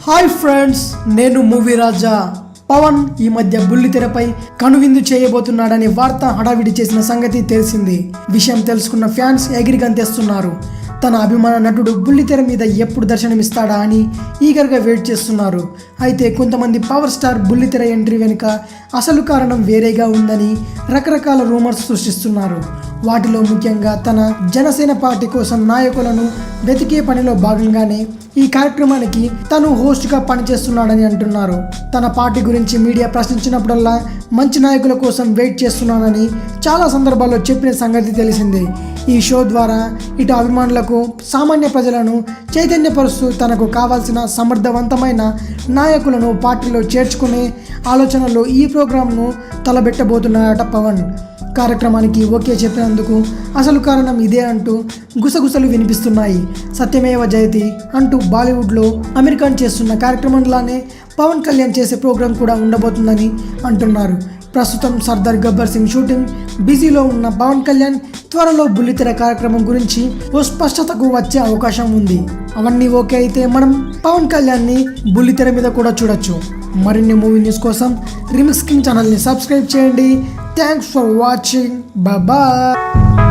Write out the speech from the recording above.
Hi friends, నేను movie రాజా. పవన్ ఈ మధ్య బుల్లితెరపై కనువిందు చేయబోతున్నాడని వార్త హడావిడి చేసిన సంగతి తెలిసింది. విషయం తెలుసుకున్న ఫ్యాన్స్ ఎగిరి గంతేస్తున్నారు. తన అభిమాన నటుడు బుల్లితెర మీద ఎప్పుడు దర్శనమిస్తాడా అని ఈగర్గా వెయిట్ చేస్తున్నారు. అయితే కొంతమంది పవర్ స్టార్ బుల్లితెర ఎంట్రీ వెనుక అసలు కారణం వేరేగా ఉందని రకరకాల రూమర్స్ సృష్టిస్తున్నారు. వాటిలో ముఖ్యంగా తన జనసేన పార్టీ కోసం నాయకులను వెతికే పనిలో భాగంగానే ఈ కార్యక్రమానికి తను హోస్ట్గా పనిచేస్తున్నాడని అంటున్నారు. తన పార్టీ గురించి మీడియా ప్రశ్నించినప్పుడల్లా మంచి నాయకుల కోసం వెయిట్ చేస్తున్నానని చాలా సందర్భాల్లో చెప్పిన సంగతి తెలిసిందే. ఈ షో ద్వారా ఇటు అభిమానులకు సామాన్య ప్రజలను చైతన్యపరుస్తూ తనకు కావాల్సిన సమర్థవంతమైన నాయకులను పార్టీలో చేర్చుకునే ఆలోచనలో ఈ ప్రోగ్రాంను తలబెట్టబోతున్నాడట పవన్. కార్యక్రమానికి ఓకే చెప్పినందుకు అసలు కారణం ఇదే అంటూ గుసగుసలు వినిపిస్తున్నాయి. సత్యమేవ జయతి అంటూ బాలీవుడ్లో అమీర్ ఖాన్ చేస్తున్న కార్యక్రమంలానే పవన్ కళ్యాణ్ చేసే ప్రోగ్రాం కూడా ఉండబోతుందని అంటున్నారు. ప్రస్తుతం సర్దార్ గబ్బర్ సింగ్ షూటింగ్ బిజీలో ఉన్న పవన్ కళ్యాణ్ త్వరలో బుల్లితెర కార్యక్రమం గురించి ఓ స్పష్టతకు వచ్చే అవకాశం ఉంది. అవన్నీ ఓకే అయితే మనం పవన్ కళ్యాణ్ని బుల్లితెర మీద కూడా చూడొచ్చు. మరిన్ని మూవీ న్యూస్ కోసం రిమిక్స్ కింగ్ ఛానల్ని సబ్స్క్రైబ్ చేయండి. Thanks for watching. Bye bye.